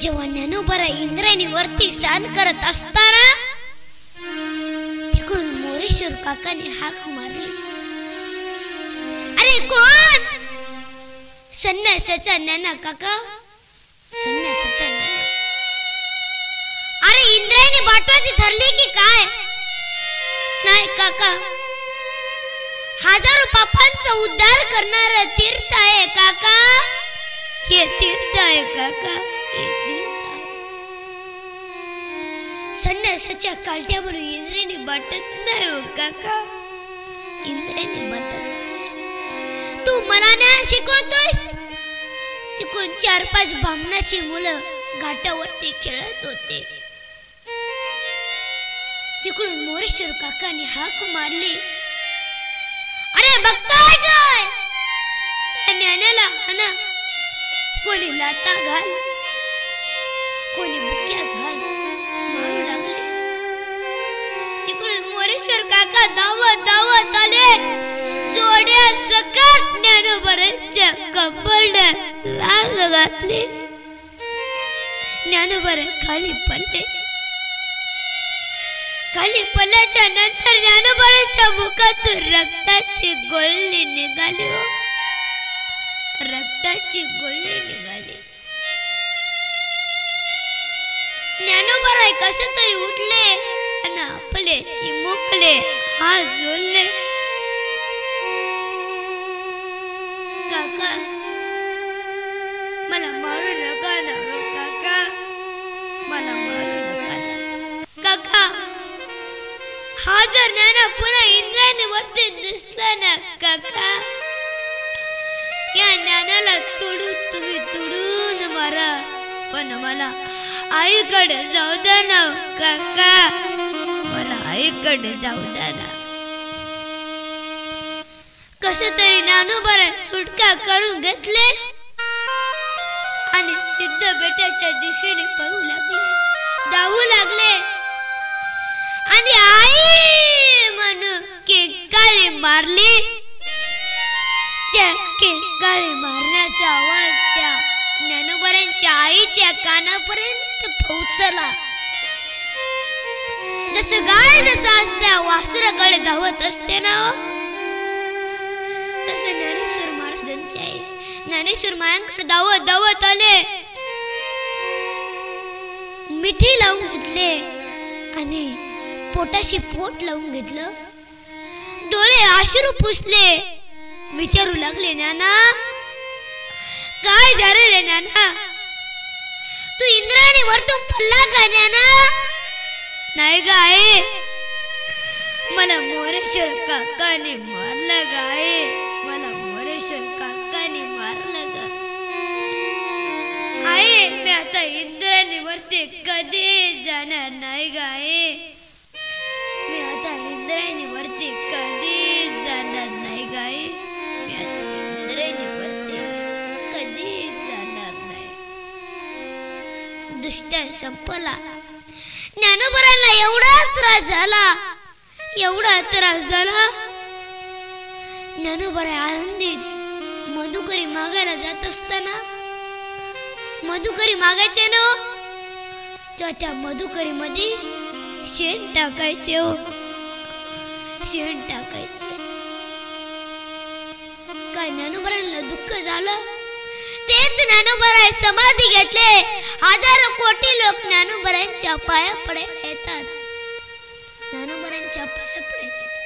जेव्हा ज्ञानोबा इंद्रायणी वरती शान करत असताना तिकडून मोरेश्वर काकाने हाक मारली, अरे कोण? संन्यासाचा ज्ञाना काका, संन्यासाचा ज्ञाना. अरे इंद्रायणी बाटवाची ठरली की काय? नाही काका, हजारो पापांचा उद्धार करणारा तीर्थ आहे काका, हे तीर्थ आहे काका, हे तीर्थ आहे. संन्यासाच्या कालट्यावर इंद्रायणी बाटत नाही हो काका, इंद्रायणी बाटत नाही. तू मला ज्ञान शिकवतोयस? तिकडून 4-5 ब्राह्मणाची मुलं घाटावरती खेळत होते. तिकडून मोरेश्वर काकाने हाक मारली, अरे बघताय काय? ज्ञानाला हाना, कोणी लाता घाल, कोणी मुक्या घाल मारू लागले. तिकडून मोरेश्वर काका धावत धावत आले, जोड्या सकट ज्ञानोबाच्या कंबरड्यात लाग घातली. ज्ञानोबा खाली पडले. खाली पडल्याच्या नंतर ज्ञानोबाच्या मुखातून रक्ताची गोळणी निघाली, रक्ताची गोळणी निघाली. ज्ञानोबा कसं तरी उठले आणि आपले चिमुकले हात जोडले. काका मला मारू नका ना काका, मला मारू नका ना काका. हा जर ज्ञाना पुन्हा इंद्रायणी वरती दिसला ना काका, या ज्ञानाला तुम्ही तोडून मारा, पण मला आईकडे जाऊ द्या ना काका, मला आईकडे जाऊ द्या ना. कसं तरी ज्ञानोबा सुटका करून घेतले आणि सिद्ध बेटाच्या दिशेने पळू लागले, धावू लागले. आणि आई म्हणून केकाळी मारली. त्या केकाळी मारण्याचा आवाज त्या ज्ञानोबांच्या आईच्या कानापर्यंत पोहोचला. जसं गाय जसं त्या वासराकडे धावत असते ना, तसं ज्ञानेश्वर महाराजांची आई ज्ञानेश्वर मायांकडे धावत धावत आले. मिठी लावून घेतले आणि पोटाशी पोट लावून घेतलं. डोळे अश्रू पुसले. विचारू लागले, ज्ञाना काय झालं रे ज्ञाना? तू इंद्रायणी वरतून पडला का ज्ञाना? नाही ग आई, मला मोरेश्वर काकाने मारलं ग आई, मला मोरेश्वर काकाने मारलं ग आई. मी आता इंद्रायणी वरती कधी जाणार नाही ग आई, मी आता इंद्रायणी वरती कधी जाणार नाही ग आई, मी आता इंद्रायणी वरती कधी जाणार नाही. दुष्ट संपला. ज्ञानोबांना एवढा त्रास झाला, एवढा त्रास झाला. ज्ञानोबा आनंदीत मधुकरी मागायला जात असताना, मधुकरी मागायचे ना, तेव्हा त्या मधुकरी मध्ये शेण टाकायचे हो, शेण टाकायचे. काय ज्ञानोबांना दुःख झालं. तेच ज्ञानोबा समाधी घेतले. हजारो कोटी लोक ज्ञानोबांच्या पाया पडायला येतात, ज्ञानोबांच्या पाया पडायला येतात.